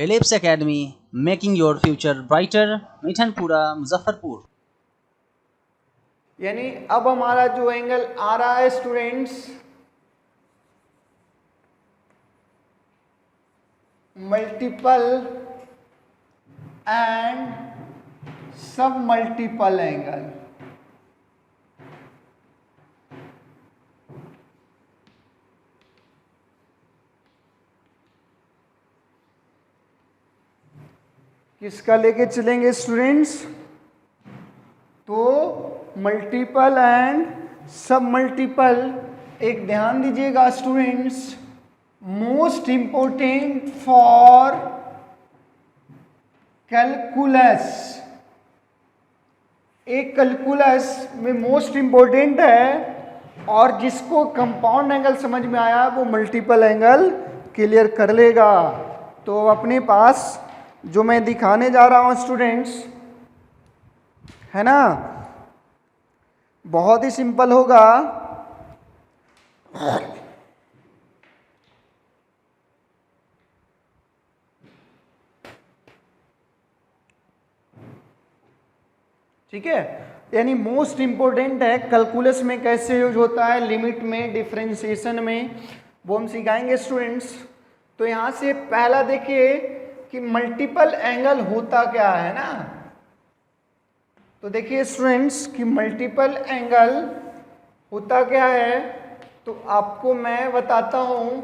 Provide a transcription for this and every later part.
Ellipse academy, making your future brighter, Mithanpura, Muzaffarpur. यानी अब हमारा जो एंगल आ रहा है स्टूडेंट्स, मल्टीपल एंड सब मल्टीपल एंगल। किसका लेके चलेंगे स्टूडेंट्स? तो मल्टीपल एंड सब मल्टीपल। एक ध्यान दीजिएगा students, most important for calculus, एक कैलकुलस में मोस्ट इंपोर्टेंट है और जिसको कंपाउंड एंगल समझ में आया वो मल्टीपल एंगल क्लियर कर लेगा। तो अपने पास जो मैं दिखाने जा रहा हूं स्टूडेंट्स, है ना, बहुत ही सिंपल होगा। ठीक है, यानी मोस्ट इंपोर्टेंट है कैलकुलस में कैसे यूज होता है, लिमिट में, डिफरेंशिएशन में, वो हम सिखाएंगे स्टूडेंट्स। तो यहां से पहला देखिए कि मल्टीपल एंगल होता क्या है ना। तो देखिए स्टूडेंट्स कि मल्टीपल एंगल होता क्या है, तो आपको मैं बताता हूं।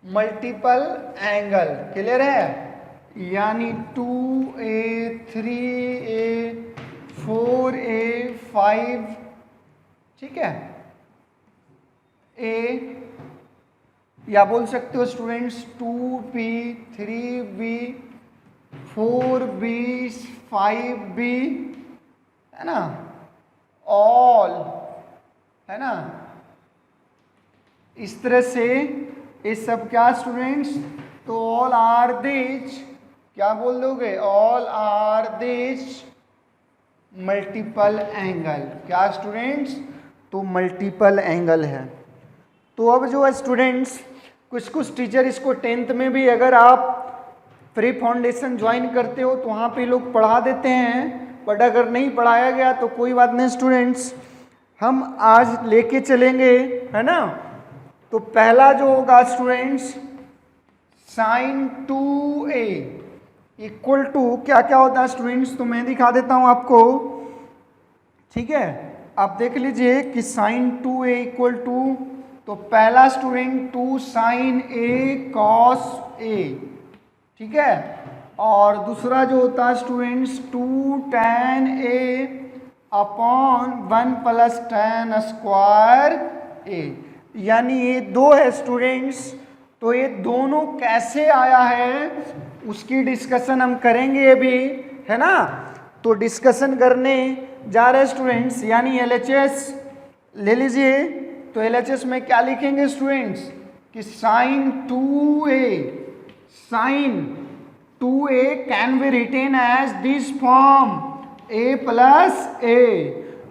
मल्टीपल एंगल क्लियर है, यानी 2a, 3a, 4a, 5, ठीक है, a, या बोल सकते हो students 2b, 3b, 4b, 5b, है ना, ऑल, है ना। इस तरह से ये सब क्या स्टूडेंट्स, तो ऑल आर दिस, क्या बोल दोगे, all are this multiple angle. क्या स्टूडेंट्स, तो मल्टीपल एंगल है। तो अब जो है स्टूडेंट्स, कुछ टीचर इसको 10th में भी अगर आप प्री फाउंडेशन ज्वाइन करते हो तो वहाँ पे लोग पढ़ा देते हैं, बट अगर नहीं पढ़ाया गया तो कोई बात नहीं स्टूडेंट्स, हम आज लेके चलेंगे, है ना। तो पहला जो होगा students, sign 2a equal to क्या क्या होता है स्टूडेंट्स, तो मैं दिखा देता हूं आपको, ठीक है। आप देख लीजिए कि साइन 2a इक्वल टू, तो पहला student 2 sine a cos a, ठीक है, और दूसरा जो होता है students 2 tan a upon 1 plus tan square a, यानी ये दो है स्टूडेंट्स। तो ये दोनों कैसे आया है उसकी डिस्कशन हम करेंगे अभी, है ना। तो डिस्कशन करने जा रहे स्टूडेंट्स, यानी LHS ले लीजिए। तो LHS में क्या लिखेंगे स्टूडेंट्स कि sine 2a, sine 2a can be written as this form a plus a,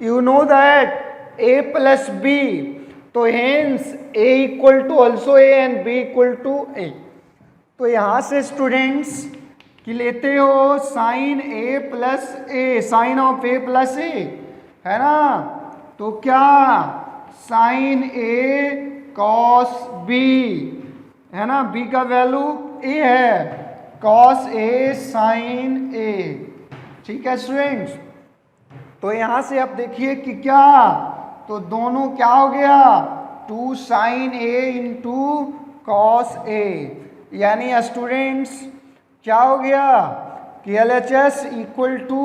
you know that a plus b, तो hence a equal to also a and b equal to a। तो यहां से students कि लेते हो sine a plus a, sine of a plus a, है ना, तो क्या साइन a कॉस b, है ना, b का वैल्यू a है, कॉस a साइन a, ठीक है स्टूडेंट्स। तो यहां से आप देखिए कि क्या, तो दोनों क्या हो गया, 2 sine a into cos a, यानी स्टूडेंट्स क्या हो गया कि LHS इक्वल टू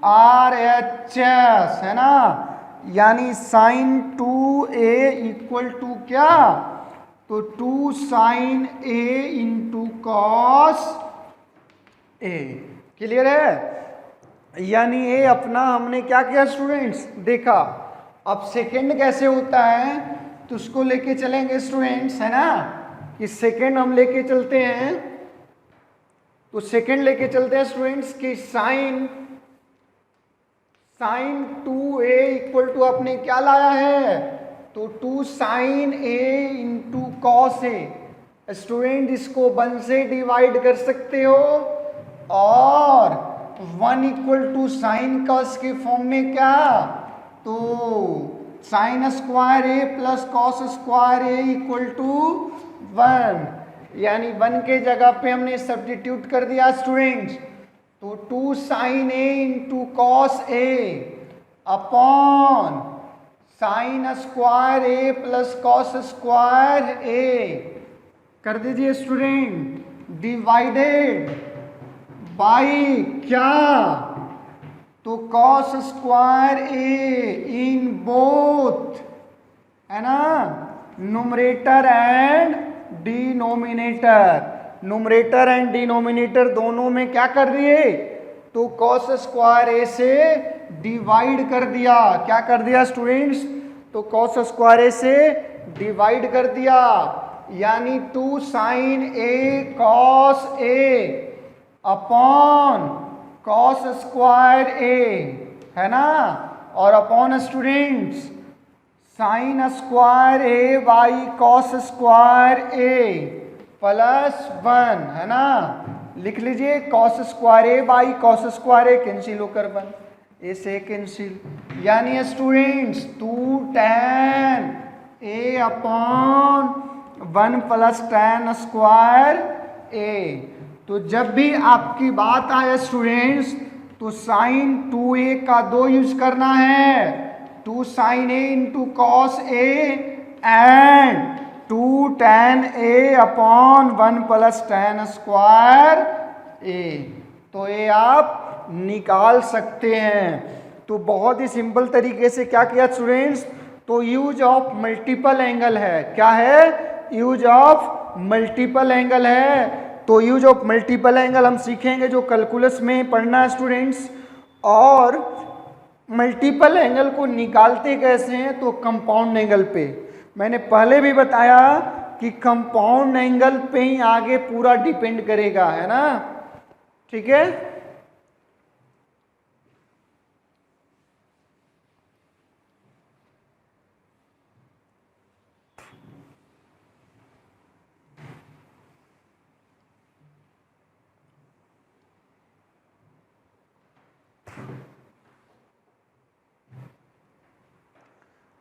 RHS, है ना, यानी साइन 2a इक्वल टू क्या, तो 2 sine a into cos a, clear है। यानी ये अपना हमने क्या किया स्टूडेंट्स, देखा। अब सेकंड कैसे होता है तो उसको लेके चलेंगे स्टूडेंट्स, है ना, कि सेकंड हम लेके चलते हैं। तो सेकंड लेके चलते हैं स्टूडेंट्स कि साइन 2a इक्वल टू आपने क्या लाया है, तो 2 sine a into cos a, student इसको 1 से डिवाइड कर सकते हो और 1 इक्वल टू साइन कॉस के फॉर्म में क्या, तो sine square A plus cos square A equal to 1, यानी 1 के जगह पे हमने सब्स्टिट्यूट कर दिया स्टूडेंट्स, तो 2 sine A into cos A upon sine square A plus cos square ए कर दीजिए स्टूडेंट, डिवाइडेड बाई क्या, तो cos square A in both, है ना, numerator and denominator, numerator and denominator दोनों में क्या कर दिए, तो कॉस स्क्वायर ए से डिवाइड कर दिया, क्या कर दिया स्टूडेंट्स, तो कॉस स्क्वायर ए से डिवाइड कर दिया, यानी 2 sine A cos A upon cos square ए, है ना, और upon students sign square A by cos square A plus 1, है ना, लिख लीजिए cos square A by cos square A cancel होकर 1 ए से कैंसिल, यानी students 2 tan A upon 1 plus tan square A. तो जब भी आपकी बात आए स्टूडेंट्स तो साइन 2a का 2 यूज करना है, 2 sine A into cos A and 2 tan A upon 1 plus tan square A, तो ये आप निकाल सकते हैं। तो बहुत ही सिंपल तरीके से क्या किया स्टूडेंट्स, तो यूज ऑफ मल्टीपल एंगल है, क्या है, यूज ऑफ मल्टीपल एंगल है। तो यूज ऑफ मल्टीपल एंगल हम सीखेंगे जो कैलकुलस में पढ़ना है स्टूडेंट्स, और मल्टीपल एंगल को निकालते कैसे हैं, तो कंपाउंड एंगल पे, मैंने पहले भी बताया कि कंपाउंड एंगल पे ही आगे पूरा डिपेंड करेगा, है ना, ठीक है।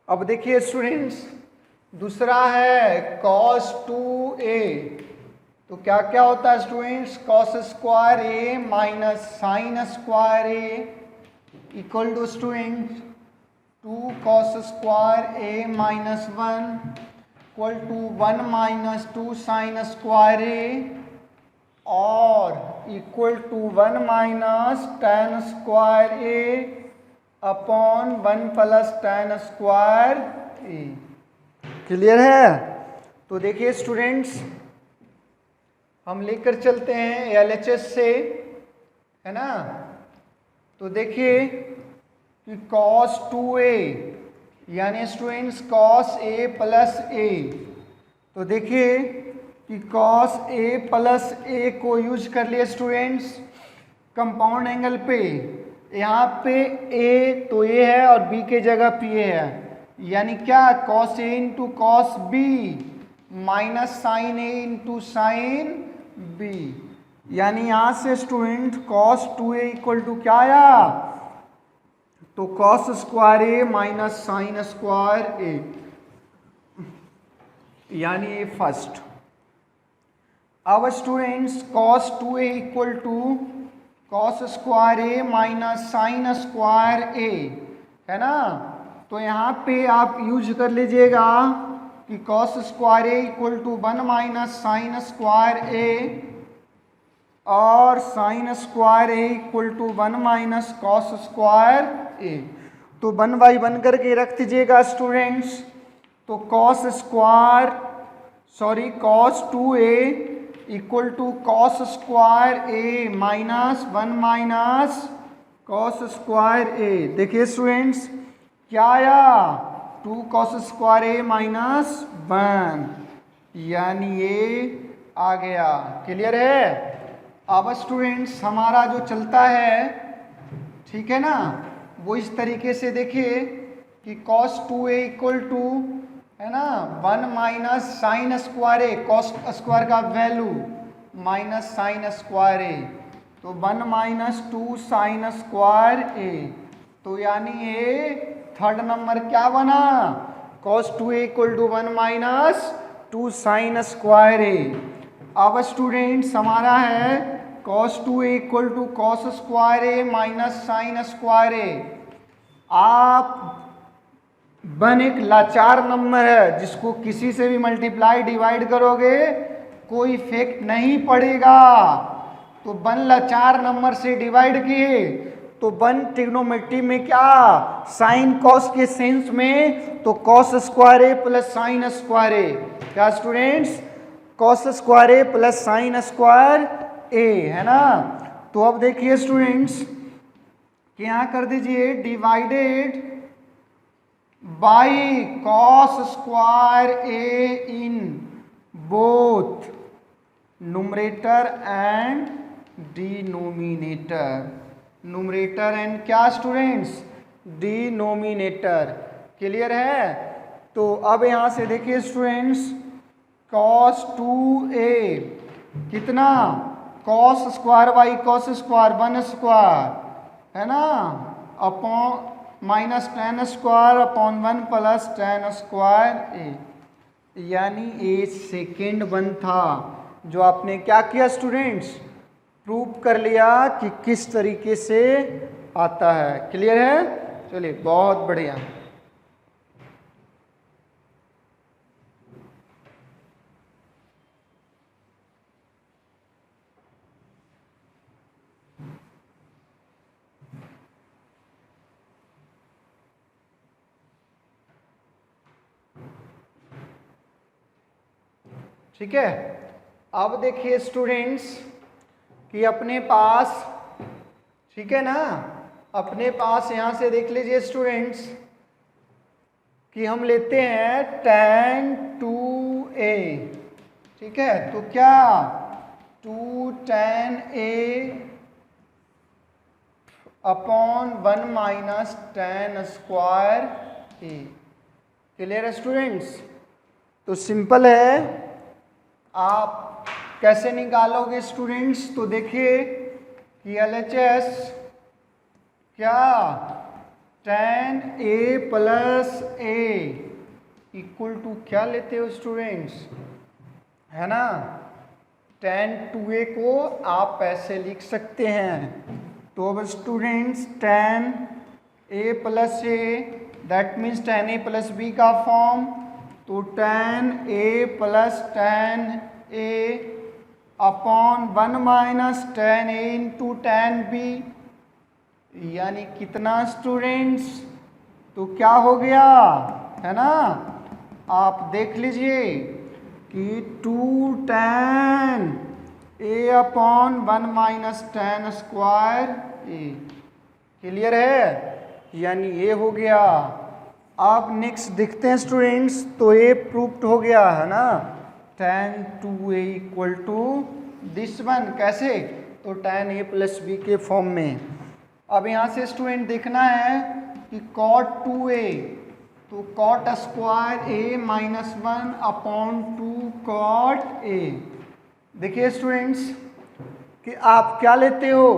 अब देखिए स्टूडेंट्स, दूसरा है cos 2a, तो क्या क्या होता है students, cos square A minus sine square A equal to students 2 cos square A minus 1 equal to 1 minus 2 sine square A और equal to 1 minus tan square A upon 1 plus tan square A. Clear है। तो देखिए students, हम लेकर चलते हैं LHS से, है ना। तो देखिए कि cos 2a यानी students cos a plus a, तो देखिए कि cos a प्लस a को यूज कर लिए स्टूडेंट्स कंपाउंड एंगल पे, यहाँ पे a तो a है और b के जगह p है, यानी क्या cos a into cos b minus sine a into sine b, यानी यहाँ से student cos 2a equal to क्या आया, तो cos square a minus sine square a, यानी ये फर्स्ट। अब students cos 2a equal to cos square a minus sine square a, है ना। तो यहाँ पे आप यूज कर लीजिएगा कि cos square a equal to 1 minus sine square a और sine square a equal to 1 minus cos square a। तो 1 बाई 1 करके रख दीजिएगा स्टूडेंट्स, तो cos 2a equal to cos square a minus 1 minus cos square a। देखिए students क्या आया, 2 cos square a minus 1, यानी ये आ गया। क्लियर है। अब स्टूडेंट्स हमारा जो चलता है, ठीक है ना, वो इस तरीके से देखिए कि cos 2a इक्वल टू, है ना, 1 माइनस साइन स्क्वायर ए, कॉस स्क्वायर का value minus sine square A, तो 1 माइनस 2 साइन स्क्वायर ए, तो यानी ये थर्ड नंबर क्या बना, cos 2a equal to 1 minus 2 sine square A. अब स्टूडेंट्स हमारा है cos 2a equal to cos square A minus sine square A. आप 1 एक लाचार नंबर है जिसको किसी से भी मल्टीप्लाई डिवाइड करोगे कोई इफेक्ट नहीं पड़ेगा, तो 1 लाचार नंबर से डिवाइड किए तो 1 ट्रिग्नोमेट्री में क्या, साइन कॉस के सेंस में, तो cos square A plus sign square ए, क्या students, cos square A plus sign square ए, है ना। तो अब देखिए स्टूडेंट्स कि यहां कर दीजिए divided by cos square A in both numerator and denominator, numerator and क्या स्टूडेंट्स, डिनोमिनेटर, क्लियर है। तो अब यहां से देखिए स्टूडेंट्स कॉस 2a कितना, cos square by cos square 1 square, है ना, upon minus tan square upon 1 plus tan square A, यानी ए सेकेंड 1 था जो आपने क्या किया स्टूडेंट्स, प्रूव कर लिया कि किस तरीके से आता है, क्लियर है। चलिए बहुत बढ़िया। ठीक है, अब देखिए स्टूडेंट्स कि अपने पास, ठीक है ना, अपने पास यहां से देख लीजिए स्टूडेंट्स कि हम लेते हैं tan 2a, ठीक है, तो क्या 2 tan a upon 1 minus tan square A, clear है स्टूडेंट्स। तो सिंपल है, आप कैसे निकालोगे स्टूडेंट्स, तो देखिए कि LHS क्या tan a plus A equal to क्या लेते हो स्टूडेंट्स, है ना, tan 2a को आप ऐसे लिख सकते हैं। तो अब students tan a plus A that means tan a plus B का फॉर्म, तो tan a plus tan a upon 1 minus tan a into tan b, यानी कितना स्टूडेंट्स, तो क्या हो गया, है ना, आप देख लीजिए कि 2 tan a upon 1 minus tan square A, clear है, यानी ये हो गया। अब नेक्स्ट देखते हैं स्टूडेंट्स, तो ये प्रूव्ड हो गया, है ना, tan 2a equal to this one, कैसे, तो tan a प्लस बी के फॉर्म में। अब यहाँ से स्टूडेंट देखना है कि cot 2a, तो cot square a minus 1 upon 2 cot a। देखिए स्टूडेंट्स कि आप क्या लेते हो,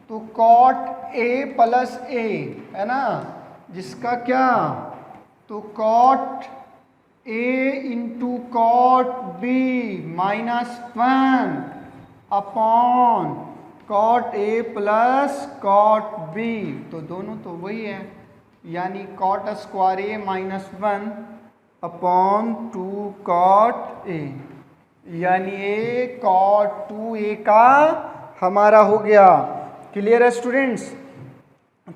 तो cot a प्लस a, है ना, जिसका क्या, तो cot a into cot b minus 1 upon cot a plus cot b, तो दोनों तो वही है, यानी cot square a minus 1 upon 2 cot a, यानी ये cot 2a का हमारा हो गया, क्लियर है स्टूडेंट्स।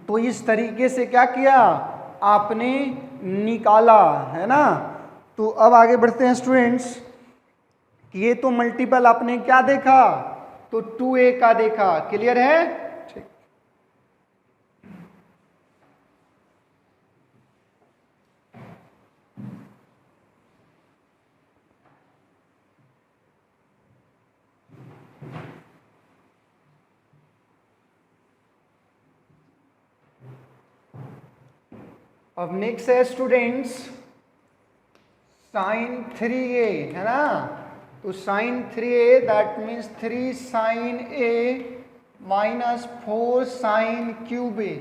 तो इस तरीके से क्या किया आपने, निकाला, है ना। तो अब आगे बढ़ते हैं स्टूडेंट्स, ये तो मल्टीपल आपने क्या देखा, तो 2a का देखा, क्लियर है, ठीक। अब नेक्स्ट है स्टूडेंट्स साइन 3a है ना, तो sine 3a that means 3 sine a minus 4 sine cube a।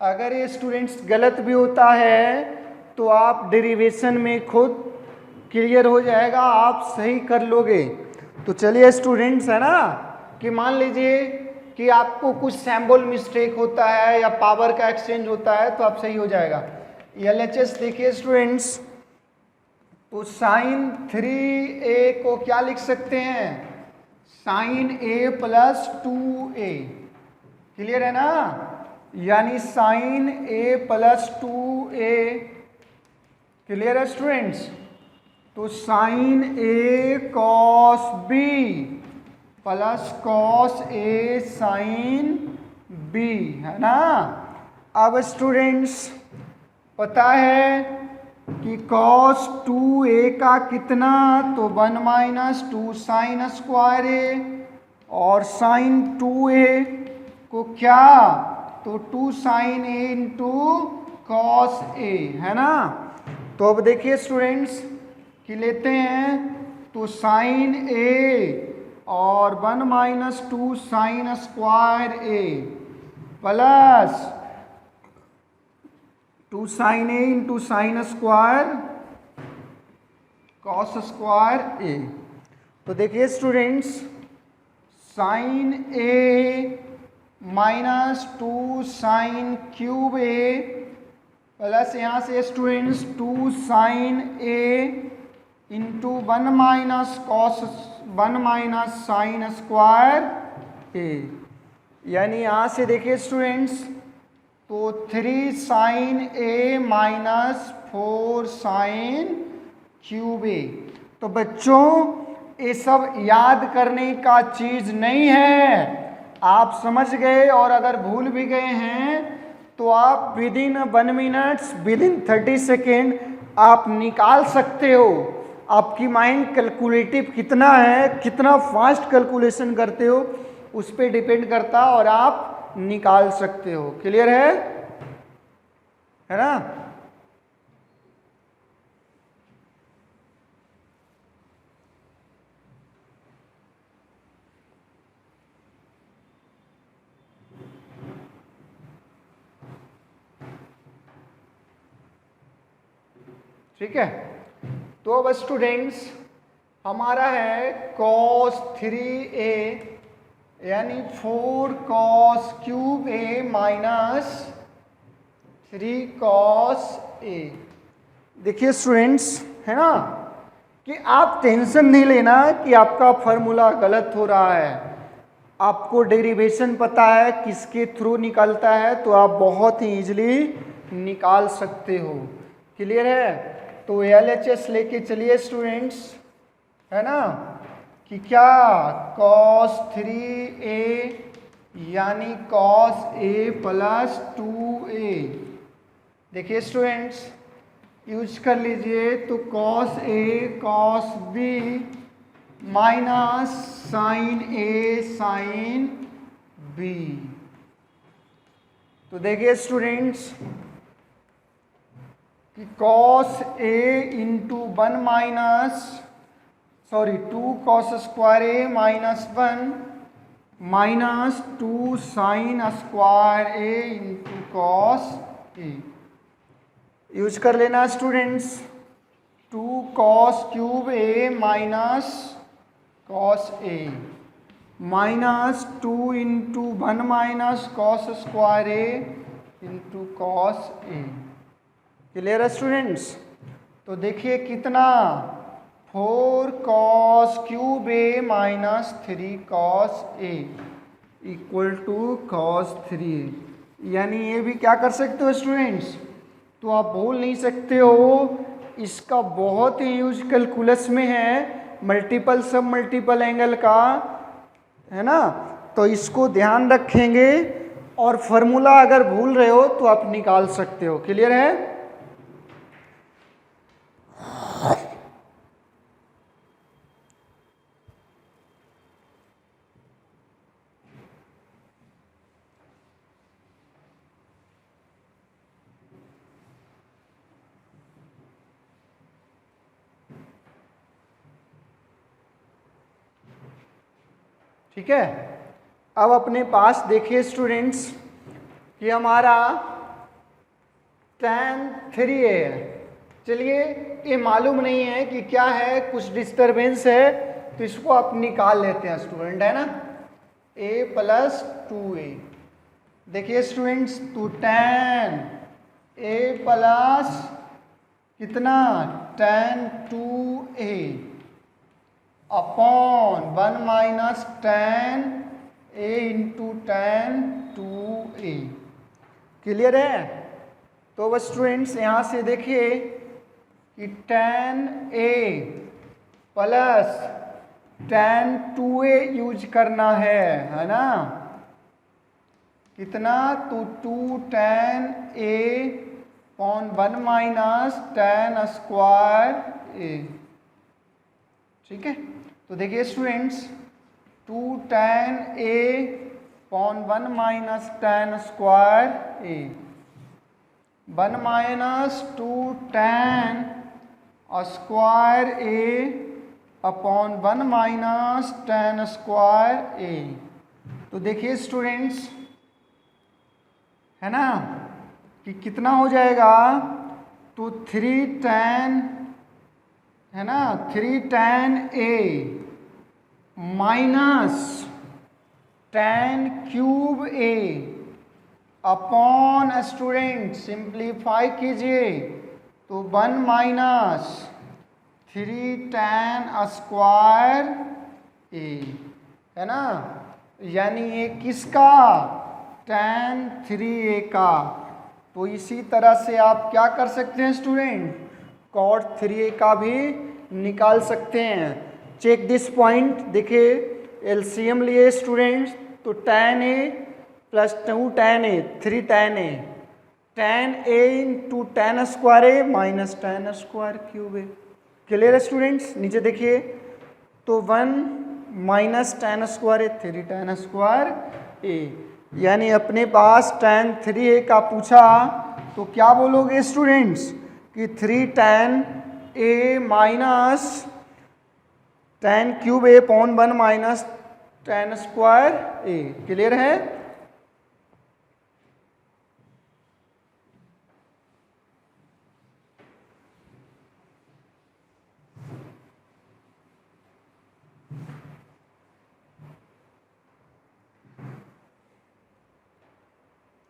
अगर ये स्टूडेंट्स गलत भी होता है तो आप डेरिवेशन में खुद क्लियर हो जाएगा, आप सही कर लोगे। तो चलिए स्टूडेंट्स, है ना, कि मान लीजिए कि आपको कुछ सैम्बल मिस्टेक होता है या पावर का एक्सचेंज होता है तो आप सही हो जाएगा। एलएचएस देखिए स्टूडेंट्स, तो साइन 3a को क्या लिख सकते हैं, sign a plus 2a। Clear है ना, यानी sine a plus 2a। Clear है स्टूडेंट्स, तो sine a cos b plus cos a sine b, है ना। अब स्टूडेंट्स पता है कि कॉस 2a का कितना, तो 1 माइनस 2 साइन स्क्वायर a, और साइन 2a को क्या, तो 2 sine a into cos a, है ना। तो अब देखिए स्टूडेंट्स कि लेते हैं, तो साइन a और 1 minus 2 sine square a plus 2 sine a into sine square cos square a। तो देखिए students, sine a minus 2 sine cube a plus यहाँ से students 2 sine a into 1 minus cos 1 minus sine square a, यानी यहाँ से देखिए students, तो 3 sine a minus 4 sine cube a। तो बच्चों ये सब याद करने का चीज नहीं है, आप समझ गए, और अगर भूल भी गए हैं तो आप with in 1 minutes, with in 30 second आप निकाल सकते हो। आपकी माइंड कैलकुलेटिव कितना है, कितना फास्ट कैलकुलेशन करते हो, उस पर डिपेंड करता, और आप निकाल सकते हो। क्लियर है ना। ठीक है, तो अब स्टूडेंट्स हमारा है cos 3a यानी 4 cos cube a minus 3 cos a। देखिए स्टूडेंट्स, है ना, कि आप टेंशन नहीं लेना कि आपका फॉर्मूला गलत हो रहा है। आपको डेरिवेशन पता है किसके थ्रू निकलता है, तो आप बहुत ही इजीली निकाल सकते हो। क्लियर है, तो एलएचएस लेके चलिए स्टूडेंट्स, है ना, कि क्या cos 3a यानी cos a प्लस 2a। देखिए स्टूडेंट्स यूज कर लीजिए, तो cos a cos b minus sine a sine b। तो देखिए स्टूडेंट्स कि cos a into 1 minus 2 cos square a minus 1 minus 2 sine square a into cos a। Use कर लेना students, 2 cos cube a minus cos a minus 2 into 1 minus cos square a into cos a। Clear है students, तो देखिए कितना, 4 cos cube a minus 3 cos a equal to cos 3a। यानी ये भी क्या कर सकते हो स्टूडेंट्स, तो आप भूल नहीं सकते हो, इसका बहुत ही यूज कैलकुलस में है, मल्टीपल सब मल्टीपल एंगल का, है ना। तो इसको ध्यान रखेंगे, और फॉर्मूला अगर भूल रहे हो तो आप निकाल सकते हो। क्लियर है। ठीक है। अब अपने पास देखिए स्टूडेंट्स कि हमारा tan 3a है। चलिए, ये मालूम नहीं है कि क्या है, कुछ डिस्टरबेंस है, तो इसको आप निकाल लेते हैं स्टूडेंट, है ना। a प्लस 2a, देखिए स्टूडेंट्स, तो tan a प्लस कितना tan 2a upon 1 minus tan a into tan 2a। Clear है। तो बस स्टूडेंट्स यहाँ से देखिए कि tan a plus tan 2a use करना है ना। कितना, तो 2 tan a upon 1 minus tan square a। ठीक है। तो देखिए students, 2 tan a upon 1 minus tan square a, 1 minus 2 tan square a upon 1 minus tan square a। तो देखिए स्टूडेंट्स, है ना, कि कितना हो जाएगा, तो 3 tan, है ना, 3 tan a minus tan cube a upon student simplify कीजिए तो 1 माइनस 3 tan स्क्वायर a, है ना। यानी ये किसका, tan 3a का। तो इसी तरह से आप क्या कर सकते हैं स्टूडेंट, cot 3a का भी निकाल सकते हैं। चेक दिस पॉइंट, देखिए एलसीएम लिए स्टूडेंट्स, तो tan a plus 2 tan a 3 tan a, tan a into tan square a minus tan square cube a। Clear है स्टूडेंट्स। नीचे देखिए, तो 1 minus tan square a 3 tan square a, यानी अपने पास tan 3a का पूछा, तो क्या बोलोगे स्टूडेंट्स कि 3 tan a minus tan cube a upon 1 minus tan square a। Clear है।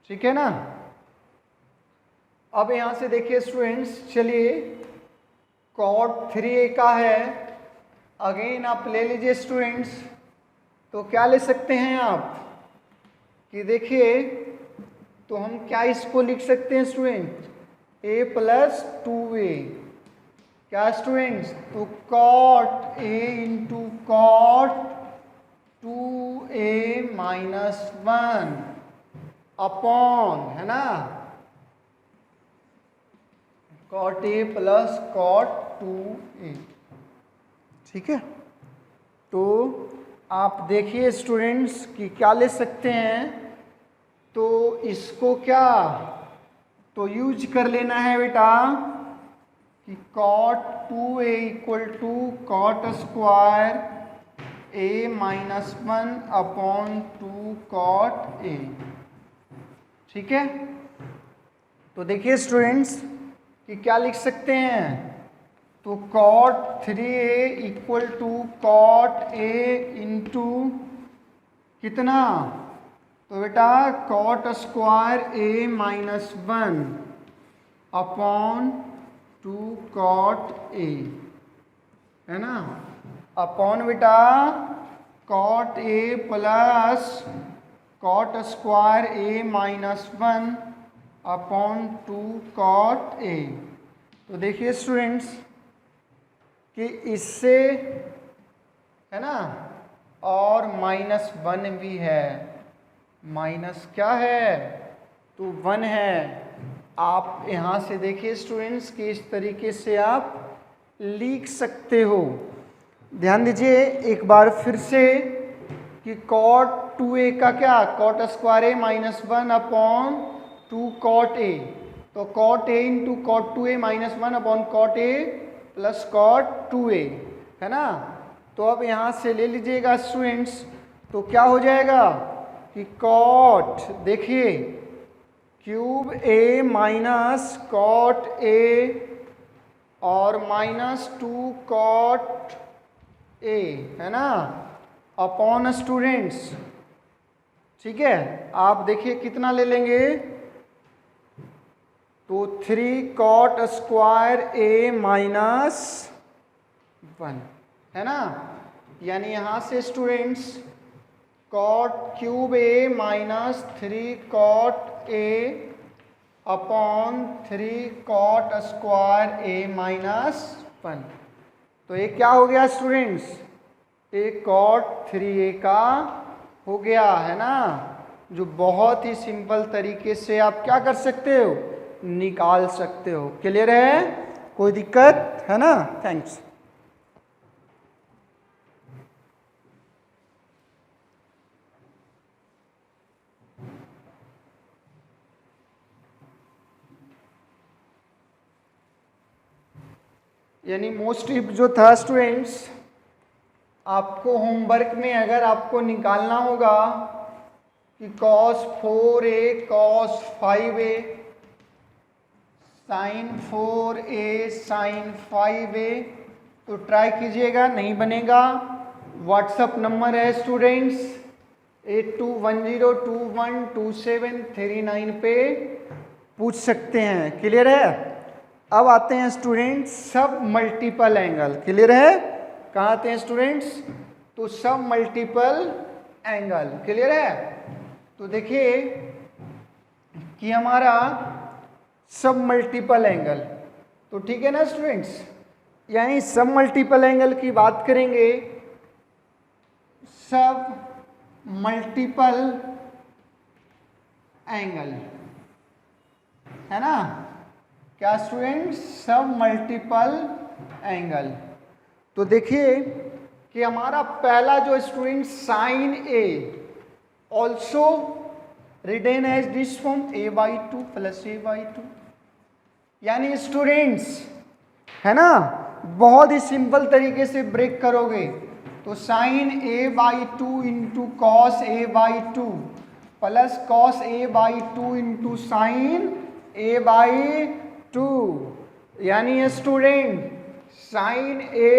ठीक है ना। अब यहां से देखिए स्टूडेंट्स, चलिए cot 3a का है, अगेन आप ले लीजिए स्टूडेंट्स। तो क्या ले सकते हैं आप कि देखिए, तो हम क्या इसको लिख सकते हैं स्टूडेंट, a प्लस 2a, क्या स्टूडेंट्स, तो cot a into cot 2a minus 1 upon, है ना, cot a plus cot 2a। ठीक है। तो आप देखिए स्टूडेंट्स कि क्या ले सकते हैं, तो इसको क्या, तो यूज कर लेना है बेटा कि cot 2a equal to cot square a minus 1 upon 2 cot a। ठीक है। तो देखिए स्टूडेंट्स कि क्या लिख सकते हैं, तो cot 3a equal to cot a into कितना, तो बेटा cot square a minus 1 upon 2 cot a, है ना, अपॉन बेटा cot a plus cot square a minus 1 upon 2 cot a। तो देखिए स्टूडेंट्स कि इससे, है ना, और माइनस 1 भी है, माइनस क्या है, तो 1 है। आप यहाँ से देखिए स्टूडेंट्स कि इस तरीके से आप लिख सकते हो। ध्यान दीजिए एक बार फिर से कि cot 2a का क्या, cot square a minus 1 upon 2 cot a, तो cot a into cot 2a minus 1 upon cot a plus cot 2a, है ना। तो अब यहाँ से ले लीजिएगा स्टूडेंट्स, तो क्या हो जाएगा कि कॉट, देखिए cube a minus cot a और माइनस 2 कॉट ए, है ना, अपॉन स्टूडेंट्स। ठीक है, आप देखिए कितना ले लेंगे, तो 3 कॉट स्क्वायर ए माइनस 1, है ना। यानी यहां से स्टूडेंट्स cot cube a minus 3 cot a upon 3 cot square A minus 1। तो ये क्या हो गया स्टूडेंट्स, एक कॉट 3a का हो गया, है ना, जो बहुत ही सिंपल तरीके से आप क्या कर सकते हो, निकाल सकते हो। क्लियर है, कोई दिक्कत है ना। थैंक्स। यानी मोस्टली जो था स्टूडेंट्स, आपको होमवर्क में अगर आपको निकालना होगा कि cos 4a cos 5a sin 4a sin 5a, तो ट्राई कीजिएगा, नहीं बनेगा। व्हाट्सअप नंबर है स्टूडेंट्स 8210212739 पे पूछ सकते हैं। क्लियर है। अब आते हैं स्टूडेंट्स सब मल्टीपल एंगल। क्लियर है, कहाँ आते हैं स्टूडेंट्स, तो सब मल्टीपल एंगल। क्लियर है, तो देखिए कि हमारा सब मल्टीपल एंगल, तो ठीक है ना स्टूडेंट्स, यानी सब मल्टीपल एंगल की बात करेंगे, सब मल्टीपल एंगल, है ना, क्या स्टूडेंट्स, सब मल्टीपल एंगल। तो देखिए कि हमारा पहला जो student sine a also written as this form a/2 प्लस a/2, यानी स्टूडेंट्स, है ना, बहुत ही सिंपल तरीके से ब्रेक करोगे तो sine a/2 into cos a/2 plus cos a/2 into sine a/2, यानी student sine a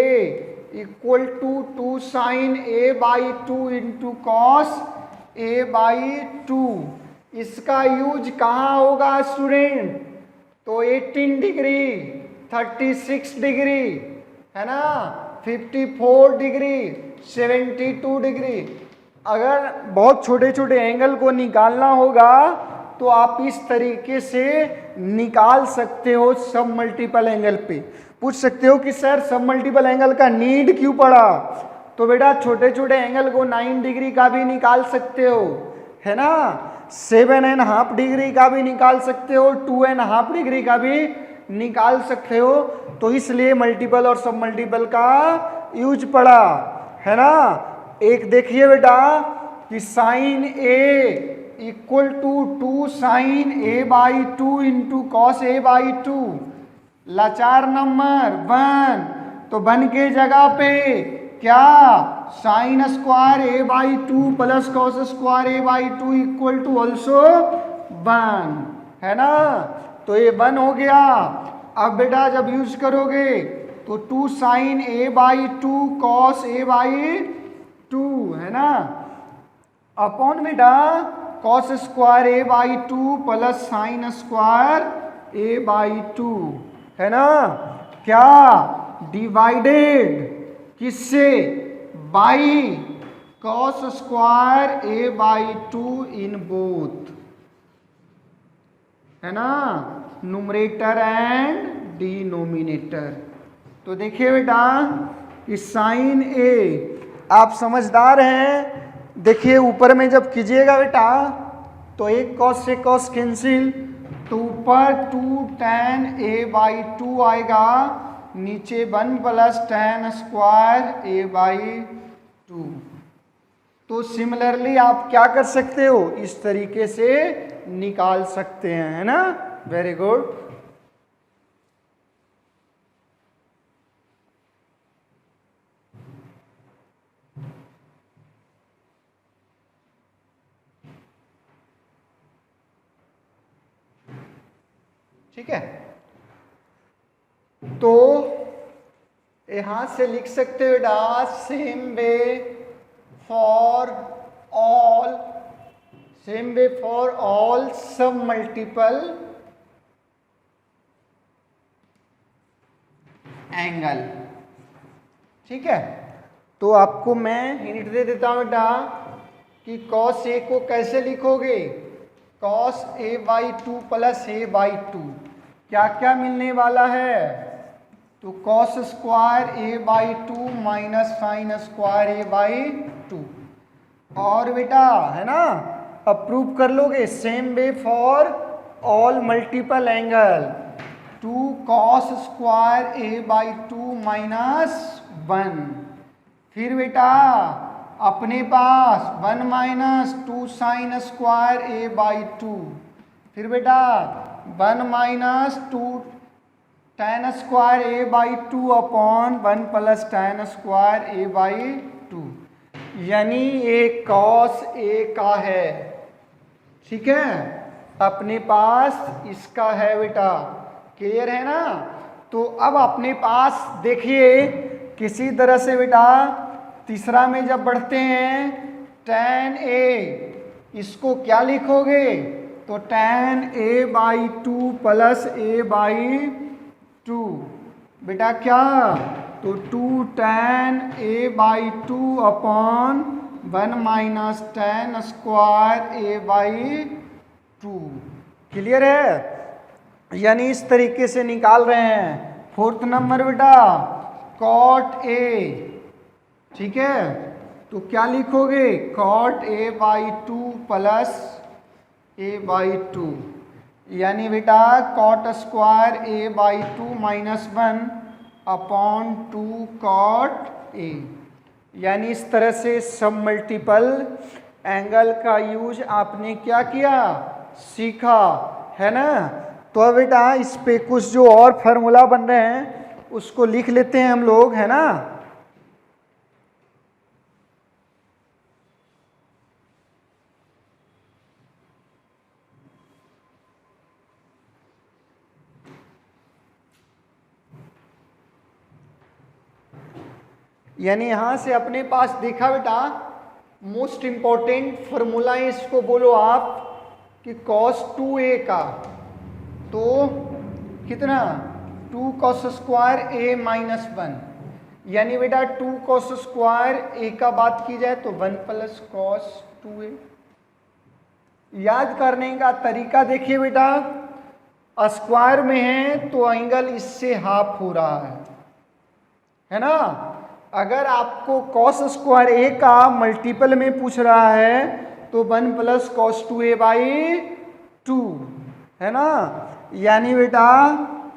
equal to 2 sine a/2 into cos a/2। इसका यूज कहाँ होगा स्टूडेंट, तो 18 डिग्री, 36 डिग्री, है ना, 54 डिग्री, 72 डिग्री। अगर बहुत छोटे छोटे एंगल को निकालना होगा तो आप इस तरीके से निकाल सकते हो सब मल्टीपल एंगल पे। पूछ सकते हो कि सर सब मल्टीपल एंगल का नीड क्यों पड़ा, तो बेटा छोटे छोटे एंगल को 9 डिग्री का भी निकाल सकते हो, है ना, 7.5 डिग्री का भी निकाल सकते हो, 2.5 डिग्री का भी निकाल सकते हो। तो इसलिए मल्टीपल और सब मल्टीपल का यूज पड़ा, है ना। एक देखिए बेटा कि sine a equal to 2 sine a/2 into cos a/2, लाचार नंबर 1, तो 1 के जगह पे क्या, sine square a/2 plus cos square a/2 equal to also 1, है ना, तो ये 1 हो गया। अब बेटा जब यूज करोगे तो 2 साइन a/2 कॉस a/2, है ना, अपॉन बेटा cos square a/2 plus sign square a/2, है ना, क्या, डिवाइडेड किससे, by cos square a/2 in both, है ना, न्यूमरेटर एंड डिनोमिनेटर। तो देखिए बेटा कि साइन ए, आप समझदार हैं, देखिए ऊपर में जब कीजिएगा बेटा तो एक कॉस से कॉस कैंसिल, तो ऊपर 2 tan a/2 आएगा, नीचे 1 प्लस tan स्क्वायर a/2। तो सिमिलरली आप क्या कर सकते हो, इस तरीके से निकाल सकते हैं, है ना, वेरी गुड। ठीक है, तो यहां से लिख सकते हो बेटा same way for all, same way for all सब मल्टीपल एंगल। ठीक है, तो आपको मैं हिंट दे देता हूं बेटा कि cos a को कैसे लिखोगे, cos a by 2 plus a by 2, क्या क्या मिलने वाला है, तो cos square a by 2 minus sine square a by 2। और बेटा है ना, अब प्रूव कर लोगे same way for all multiple angle, 2 cos square a by 2 minus 1। फिर बेटा अपने पास 1 minus 2 sine square a by 2। फिर बेटा 1 minus 2 tan square a by 2 upon 1 plus tan square a by 2, यानी ये cos a का है। ठीक है, अपने पास इसका है बेटा, क्लियर है ना। तो अब अपने पास देखिए किसी तरह से बेटा तीसरा में जब बढ़ते हैं tan a, इसको क्या लिखोगे, तो tan a by 2 plus a by 2, बेटा क्या, तो 2 tan a by 2 upon 1 minus tan square a by 2। Clear है, यानी इस तरीके से निकाल रहे हैं। फोर्थ नंबर बेटा cot a, ठीक है, तो क्या लिखोगे, cot a by 2 plus a by 2, यानी बेटा cot square a by 2 minus 1 upon 2 cot a। यानी इस तरह से सब मल्टीपल एंगल का यूज आपने क्या किया, सीखा है ना। तो अब बेटा इस पे कुछ जो और फार्मूला बन रहे हैं उसको लिख लेते हैं हम लोग, है ना। यानी यहां से अपने पास देखा बेटा मोस्ट इंपॉर्टेंट फॉर्मूला है, इसको बोलो आप कि cos 2a का, तो कितना 2 cos स्क्वायर a माइनस 1, यानी बेटा 2 cos स्क्वायर a का बात की जाए तो 1 प्लस cos 2a। याद करने का तरीका देखिए बेटा, स्क्वायर में है तो एंगल इससे हाफ हो रहा है ना। अगर आपको cos स्क्वायर a का मल्टीपल में पूछ रहा है तो 1 प्लस cos 2a बाई 2 है ना, यानी बेटा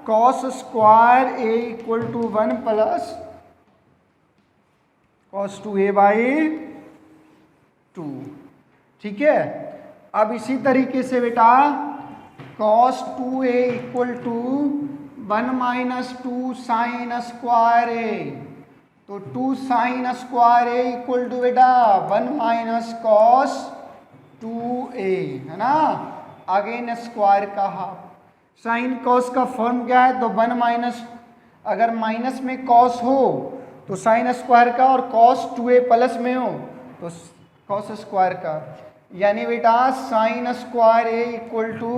cos square a equal to 1 plus cos 2a by 2। ठीक है, अब इसी तरीके से बेटा cos 2a equal to 1 minus 2 sine square a, तो 2 sine square a equal to बेटा 1 माइनस cos 2a है ना, अगेन स्क्वायर का हाफ। साइन कॉस का फॉर्म क्या है, तो 1 माइनस, अगर माइनस में कॉस हो तो साइन स्क्वायर का, और कॉस 2a प्लस में हो तो कॉस स्क्वायर का, यानी बेटा sine square a equal to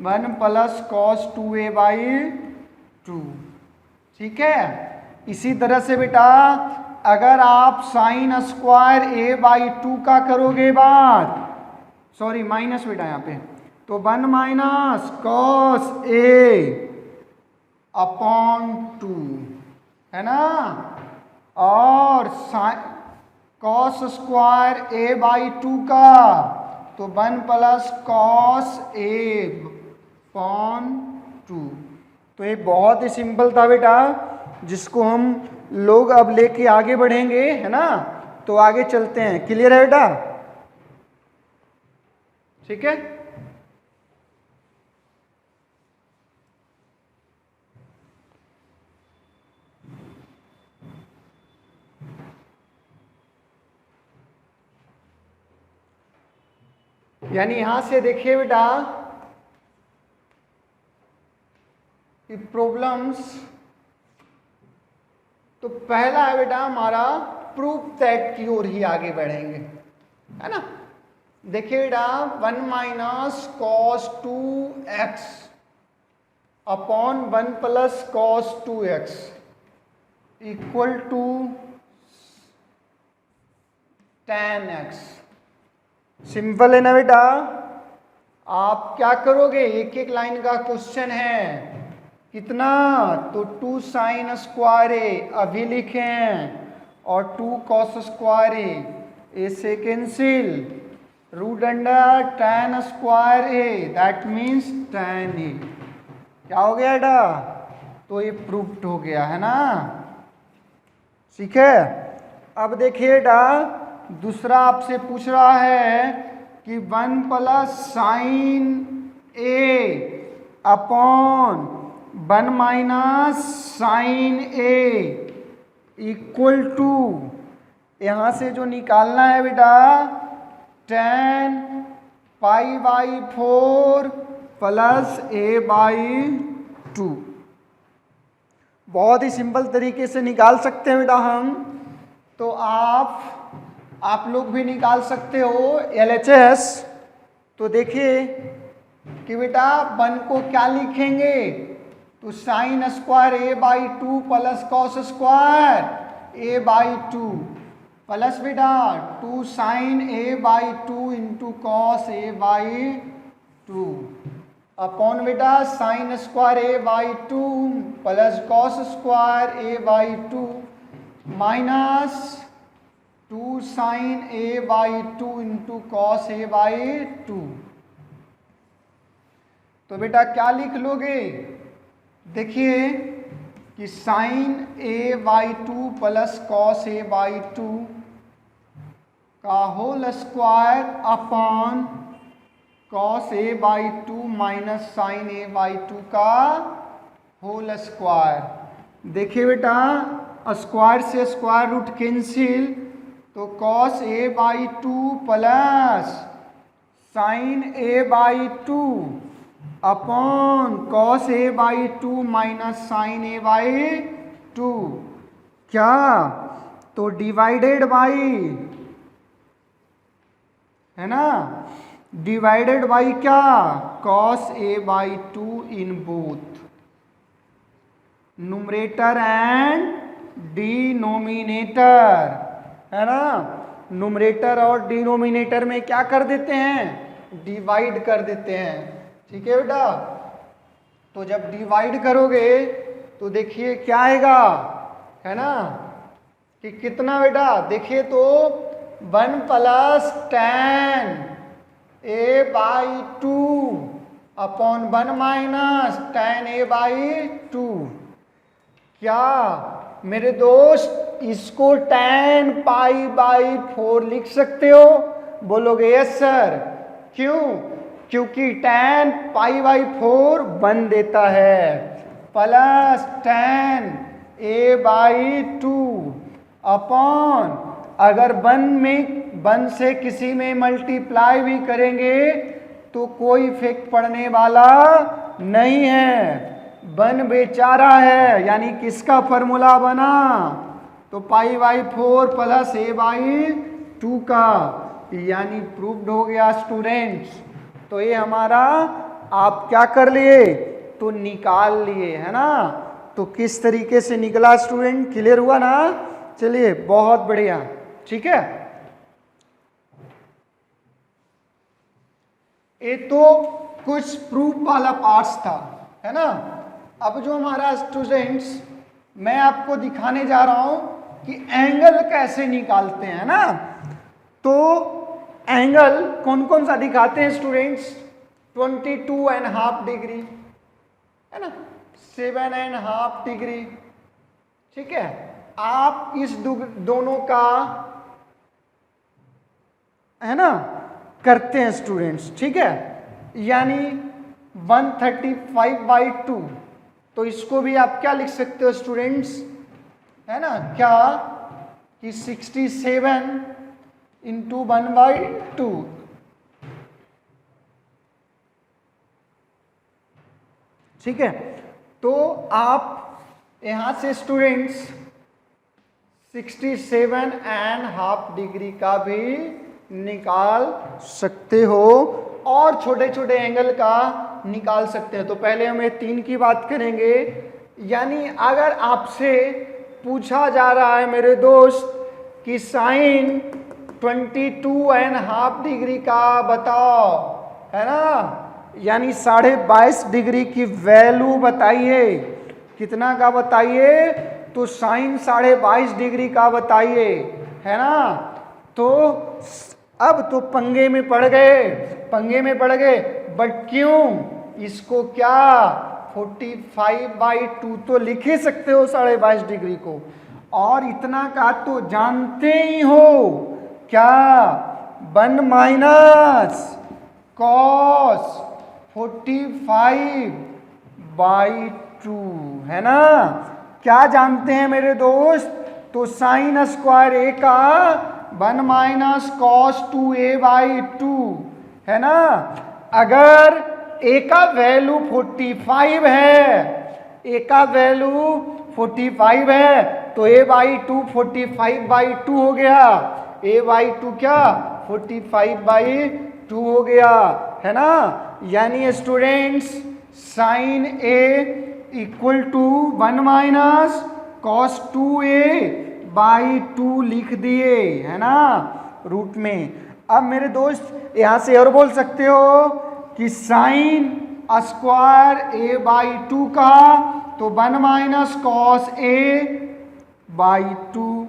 1 plus cos 2a by 2। ठीक है, इसी तरह से बेटा अगर आप साइन स्क्वायर a बाई 2 का करोगे बात, सॉरी माइनस बेटा यहाँ पे, तो 1 माइनस कॉस a अपॉन 2 है ना, और कॉस स्क्वायर a बाई 2 का तो 1 प्लस कॉस a अपॉन 2। तो ये बहुत ही सिंपल था बेटा, जिसको हम लोग अब लेके आगे बढ़ेंगे है ना। तो आगे चलते हैं, क्लियर है बेटा, ठीक है। यानी यहां से देखिए बेटा कि प्रॉब्लम्स, तो पहला है बेटा हमारा प्रूफ दैट की ओर ही आगे बढ़ेंगे, है ना। देखिए बेटा 1 minus cos 2x upon 1 plus cos 2x equal to tan x। Simple है ना बेटा। आप क्या करोगे, एक एक लाइन का क्वेश्चन है, कितना, तो 2 साइन स्क्वायर ए अभी लिखें और 2 कॉस स्क्वायर ए से cancel, root under tan square a that means tan a. क्या हो गया बेटा, तो ये प्रूफ्ड हो गया है ना, ठीक है। अब देखिए बेटा दूसरा आपसे पूछ रहा है कि 1 plus sine a upon 1 minus sine a equal to, यहां से जो निकालना है बेटा tan pi by 4 plus a by 2। बहुत ही सिंपल तरीके से निकाल सकते हैं बेटा हम। तो आप लोग भी निकाल सकते हो LHS। तो देखिए कि बेटा 1 को क्या लिखेंगे, तो sine square A by 2 plus cos square A by 2 plus बेटा 2 sine A by 2 into cos A by 2 upon बेटा sine square A by 2 plus cos square A by 2 minus 2 sine A by 2 into cos A by 2। तो बेटा क्या लिख लोगे, देखिए कि sine A by 2 plus cos A by 2 का whole square upon cos A by 2 minus sine A by 2 का whole square. देखिए बेटा स्क्वायर से स्क्वायर रूट कैंसिल, तो cos A by 2 plus sine A by 2 upon cos A by 2 minus sine A by 2, क्या, तो divided by, है ना, divided by क्या, cos A by 2 in both numerator and denominator, है ना। Numerator और denominator में क्या कर देते हैं, डिवाइड कर देते हैं, ठीक है बेटा। तो जब डिवाइड करोगे तो देखिए क्या आएगा, है ना, कि कितना बेटा, देखिए तो 1 plus tan A by 2 upon 1 minus tan A by 2। क्या मेरे दोस्त इसको tan पाई बाई 4 लिख सकते हो, बोलोगे यस सर, क्यों, क्योंकि tan पाई बाई 4 1 देता है plus tan A by 2 upon, अगर 1 से किसी में मल्टीप्लाई भी करेंगे तो कोई इफेक्ट पड़ने वाला नहीं है, 1 बेचारा है, यानी किसका फॉर्मूला बना, तो पाई बाई 4 प्लस ए बाई 2 का, यानी प्रूव्ड हो गया स्टूडेंट्स। तो ये हमारा आप क्या कर लिए, तो निकाल लिए, है ना। तो किस तरीके से निकला स्टूडेंट, क्लियर हुआ ना, चलिए बहुत बढ़िया, ठीक है। ये तो कुछ प्रूफ वाला पार्ट्स था, है ना। अब जो हमारा स्टूडेंट्स, मैं आपको दिखाने जा रहा हूं कि एंगल कैसे निकालते हैं ना। तो एंगल कौन कौन सा दिखाते हैं स्टूडेंट्स, 22.5 डिग्री, है ना, 7.5 डिग्री, ठीक है। आप इस दोनों का, है ना, करते हैं स्टूडेंट्स, ठीक है, यानी 135/2। तो इसको भी आप क्या लिख सकते हो स्टूडेंट्स, है ना, क्या, कि 67 इंटू 1/2, ठीक है। तो आप यहाँ से स्टूडेंट्स 67.5 डिग्री का भी निकाल सकते हो और छोटे छोटे एंगल का निकाल सकते हैं। तो पहले हम 3 की बात करेंगे। यानी अगर आपसे पूछा जा रहा है मेरे दोस्त कि साइन 22.5 डिग्री का बताओ, है ना, यानी 22.5 डिग्री की वैल्यू बताइए, कितना का बताइए, तो साइन 22.5 डिग्री का बताइए, है ना। तो अब तो पंगे में पड़ गए, बट क्यों, इसको क्या 45/2 तो लिख ही सकते हो 22.5 डिग्री को, और इतना का तो जानते ही हो क्या, 1 माइनस कॉस 45/2, है ना। क्या जानते हैं मेरे दोस्त, तो साइन स्क्वायर ए का 1 माइनस कॉस 2a/2, है ना। अगर ए का वैल्यू 45 है, ए का वैल्यू 45 है, तो a/2 45/2 हो गया, a/2 क्या 45/2 हो गया, है ना। यानी students sine a equal to 1 minus cos 2a/2 लिख दिए, है ना, रूट में। अब मेरे दोस्त यहां से और बोल सकते हो कि साइन स्क्वायर a/2 का तो 1 माइनस कॉस a/2।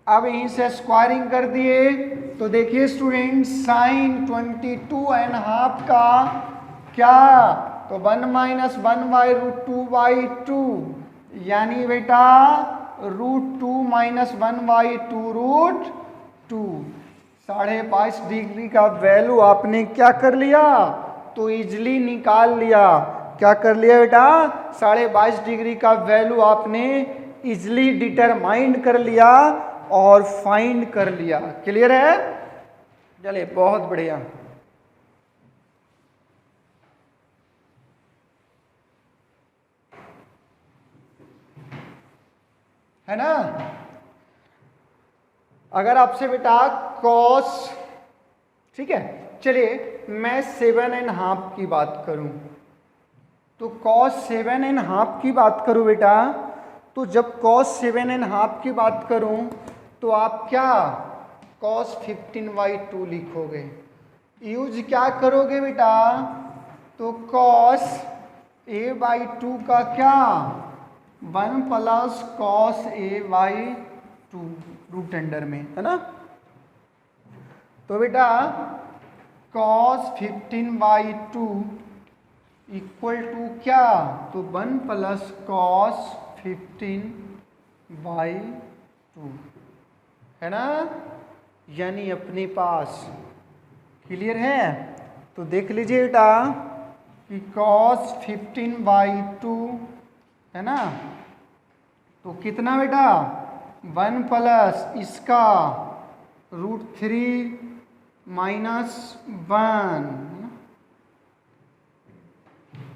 अब यहीं से स्क्वायरिंग कर दिए तो देखिए स्टूडेंट साइन 22.5 का क्या, तो 1 माइनस 1/√2/2, यानी बेटा √2 माइनस 1/2√2। 22.5 डिग्री का वैल्यू आपने क्या कर लिया, तो इजली निकाल लिया। क्या कर लिया बेटा, 22.5 डिग्री का वैल्यू आपने इजली डिटरमाइंड कर लिया और फाइंड कर लिया। क्लियर है, चलिए बहुत बढ़िया। है ना। अगर आपसे बेटा कॉस, ठीक है, चलिए मैं 7.5 की बात करूं, तो कॉस 7.5 की बात करूं बेटा, तो जब कॉस 7.5 की बात करूं तो आप क्या कॉस 15/2 लिखोगे, यूज क्या करोगे बेटा, तो कॉस a/2 का क्या 1 plus cos a/2 root under में, है ना। तो बेटा कॉस 15/2 इक्वल टू क्या, तो 1 प्लस कॉस 15/2, है ना। यानी अपने पास, क्लियर है, तो देख लीजिए बेटा कि कॉस 15/2, है ना, तो कितना बेटा 1 प्लस इसका √3 माइनस 1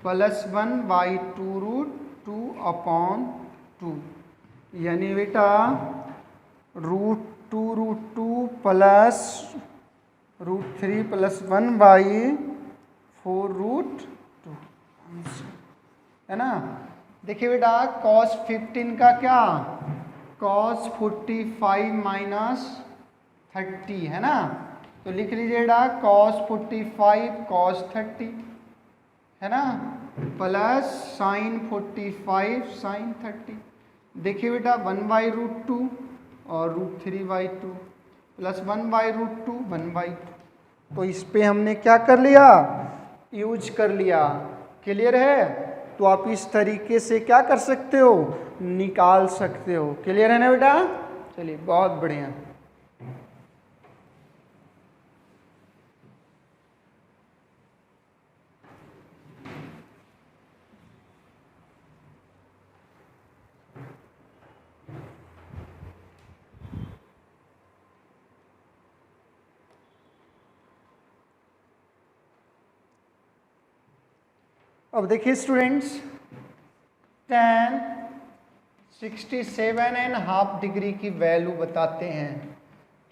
प्लस 1/2√2/2, यानी बेटा √2 प्लस √3 प्लस 1/4√2, है ना। देखिए बेटा cos 15 का क्या, cos 45 माइनस 30, है ना, तो लिख लीजिए बेटा cos 45 cos 30, है ना, प्लस साइन 45 साइन 30। देखिए बेटा 1/√2 और √3/2 प्लस 1/√2 1/2, तो इस पे हमने क्या कर लिया, यूज कर लिया। क्लियर है, तो आप इस तरीके से क्या कर सकते हो, निकाल सकते हो। क्लियर है ना बेटा, चलिए बहुत बढ़िया। अब देखिए स्टूडेंट्स tan 67.5 डिग्री की वैल्यू बताते हैं।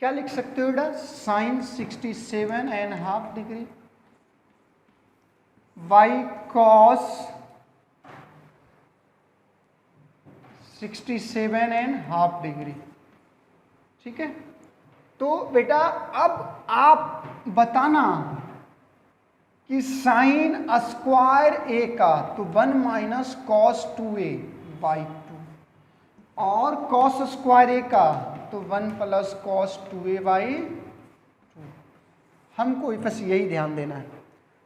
क्या लिख सकते हो बेटा? sin 67.5 degree y cos 67.5 degree. ठीक है, तो बेटा अब आप बताना कि साइन स्क्वायर ए का तो 1 माइनस कॉस 2a बाई 2 और कॉस स्क्वायर ए का तो 1 प्लस कॉस 2a बाई 2। हमको बस यही ध्यान देना है।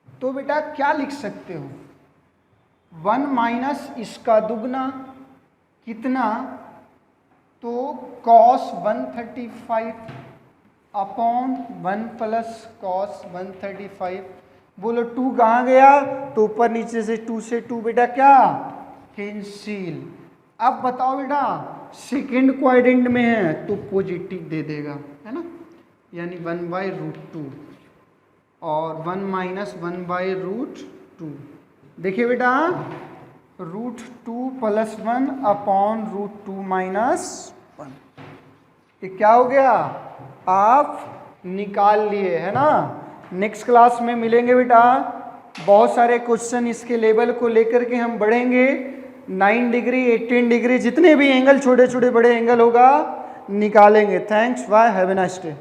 तो बेटा क्या लिख सकते हो? 1 माइनस इसका दुगना कितना? तो कॉस 135 अपॉन 1 प्लस कॉस 135। बोलो 2 कहाँ गया? तो ऊपर नीचे से 2 से 2 बेटा क्या कैंसिल। अब बताओ बेटा सेकेंड क्वाड्रेंट में है तो पॉजिटिव दे देगा, है ना, यानी 1/√2 और 1 माइनस 1/√2। देखिए बेटा √2 प्लस 1 अपॉन √2 माइनस 1। ये क्या हो गया? आप निकाल लिए, है ना। नेक्स्ट क्लास में मिलेंगे बेटा, बहुत सारे क्वेश्चन इसके लेवल को लेकर के हम बढ़ेंगे। 9 डिग्री 18 डिग्री जितने भी एंगल छोटे छोटे बड़े एंगल होगा निकालेंगे। Thanks, bye, have a nice day.